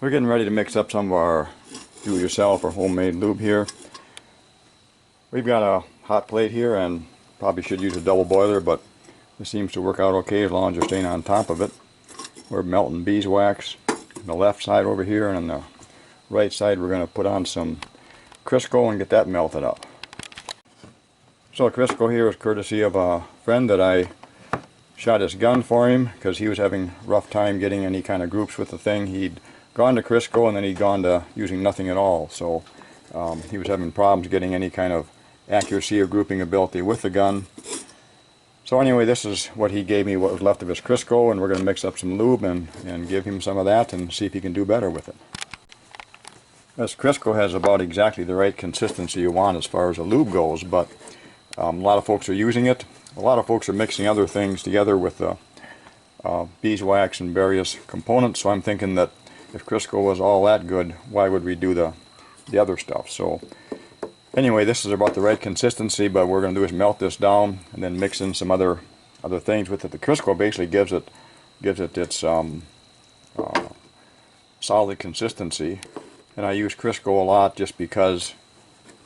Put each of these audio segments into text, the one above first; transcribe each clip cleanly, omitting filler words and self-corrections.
We're getting ready to mix up some of our do-it-yourself or homemade lube here. We've got a hot plate here and probably should use a double boiler, but this seems to work out okay as long as you're staying on top of it. We're melting beeswax on the left side over here, and on the right side we're going to put on some Crisco and get that melted up. So Crisco here is courtesy of a friend that I shot his gun for him because he was having a rough time getting any kind of groups with the thing. He'd gone to Crisco and then he'd gone to using nothing at all, so he was having problems getting any kind of accuracy or grouping ability with the gun. So anyway, this is what he gave me, what was left of his Crisco, and we're going to mix up some lube and give him some of that and see if he can do better with it. This Crisco has about exactly the right consistency you want as far as the lube goes, but a lot of folks are using it. A lot of folks are mixing other things together with the beeswax and various components, so I'm thinking that if Crisco was all that good, why would we do the other stuff? So anyway, this is about the right consistency, but what we're going to do is melt this down and then mix in some other things with it. The Crisco basically gives it its solid consistency, and I use Crisco a lot just because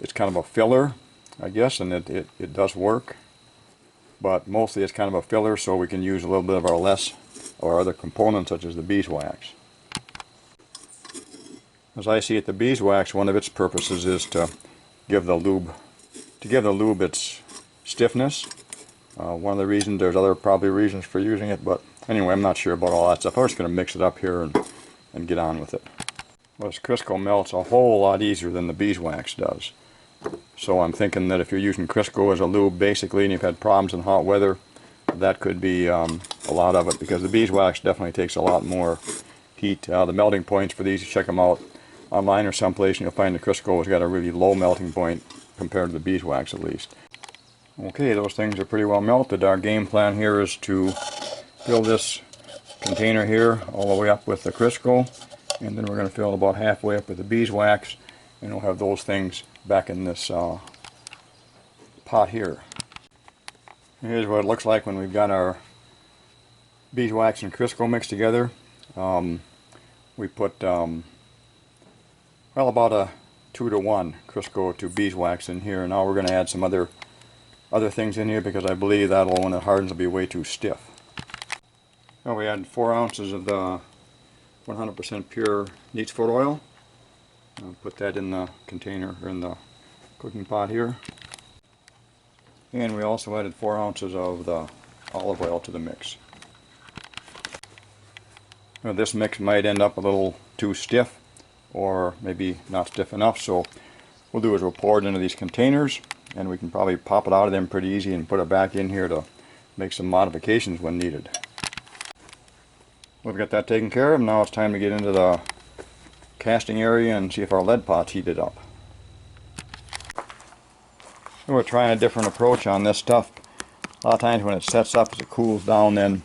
it's kind of a filler, I guess, and it does work, but mostly it's kind of a filler, so we can use a little bit of our other components such as the beeswax. As I see it, the beeswax, one of its purposes is to give the lube its stiffness. One of the reasons, there's probably reasons for using it, but anyway, I'm not sure about all that stuff. I'm just going to mix it up here and get on with it. Well, this Crisco melts a whole lot easier than the beeswax does. So I'm thinking that if you're using Crisco as a lube basically and you've had problems in hot weather, that could be a lot of it, because the beeswax definitely takes a lot more heat. The melting points for these, check them out online or someplace, and you'll find the Crisco has got a really low melting point compared to the beeswax at least. Okay, those things are pretty well melted. Our game plan here is to fill this container here all the way up with the Crisco, and then we're going to fill about halfway up with the beeswax, and we'll have those things back in this pot here. Here's what it looks like when we've got our beeswax and Crisco mixed together. We put well, about a 2-to-1 Crisco to beeswax in here, and now we're going to add some other things in here because I believe that'll, when it hardens, will be way too stiff. Well, we add 4 ounces of the 100% pure neat's foot oil. I'll put that in the container, or in the cooking pot here. And we also added 4 ounces of the olive oil to the mix. Now, this mix might end up a little too stiff, or maybe not stiff enough, so we'll do is we'll pour it into these containers, and we can probably pop it out of them pretty easy and put it back in here to make some modifications when needed. We've got that taken care of. Now it's time to get into the casting area and see if our lead pot's heated up. So we're trying a different approach on this stuff. A lot of times when it sets up, as it cools down, then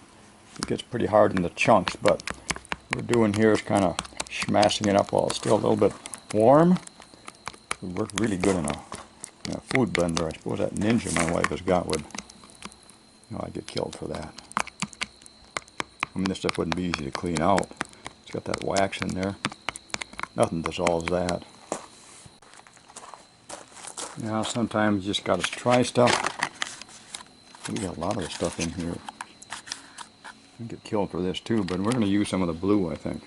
it gets pretty hard in the chunks, but what we're doing here is kind of smashing it up while it's still a little bit warm. It would work really good in a food blender. I suppose that Ninja my wife has got would, I'd get killed for that. I mean, this stuff wouldn't be easy to clean out. It's got that wax in there. Nothing dissolves that. Sometimes you just got to try stuff. We got a lot of the stuff in here. I'd get killed for this too, but we're going to use some of the blue, I think.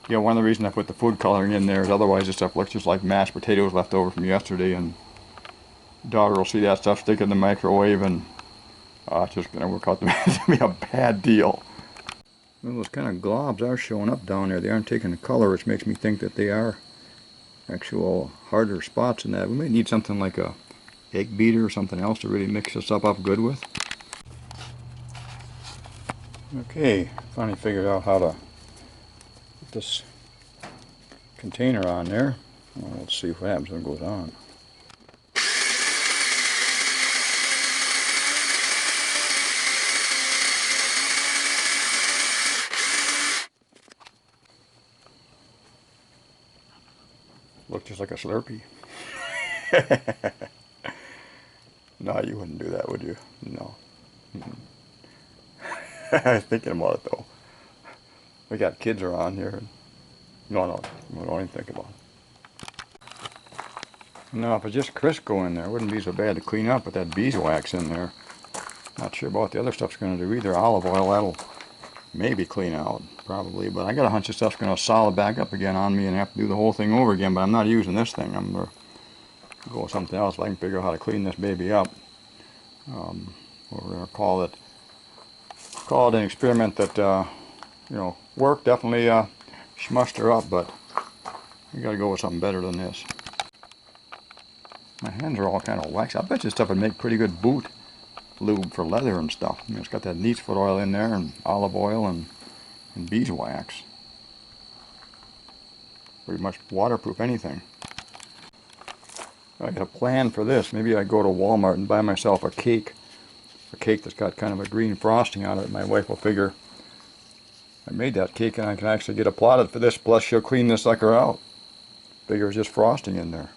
Yeah, one of the reasons I put the food coloring in there is otherwise this stuff looks just like mashed potatoes left over from yesterday, and daughter will see that stuff, stick it in the microwave, and it's just going to work out to be a bad deal. Well, those kind of globs are showing up down there. They aren't taking the color, which makes me think that they are actual harder spots in that. We may need something like a egg beater or something else to really mix this up good with. Okay, finally figured out how to put this container on there. Well, let's see what happens when it goes on. Looks just like a Slurpee. No, you wouldn't do that, would you? No. Thinking about it though. We got kids around here. No, don't even think about it. No, if it's just Crisco in there, it wouldn't be so bad to clean up with that beeswax in there. Not sure about what the other stuff's going to do either. Olive oil, that'll maybe clean out, probably. But I got a hunch the stuff's going to solid back up again on me and have to do the whole thing over again. But I'm not using this thing. I'm going to go with something else if I can figure out how to clean this baby up. We're going to call it an experiment that, you know, worked. Definitely schmussed her up, but you got to go with something better than this. My hands are all kind of wax. I bet this stuff would make pretty good boot lube for leather and stuff. I mean, it's got that neat's foot oil in there, and olive oil, and beeswax. Pretty much waterproof anything. I got a plan for this. Maybe I go to Walmart and buy myself a cake that's got kind of a green frosting on it. My wife will figure I made that cake and I can actually get applauded for this, plus she'll clean this sucker out. Figure it's just frosting in there.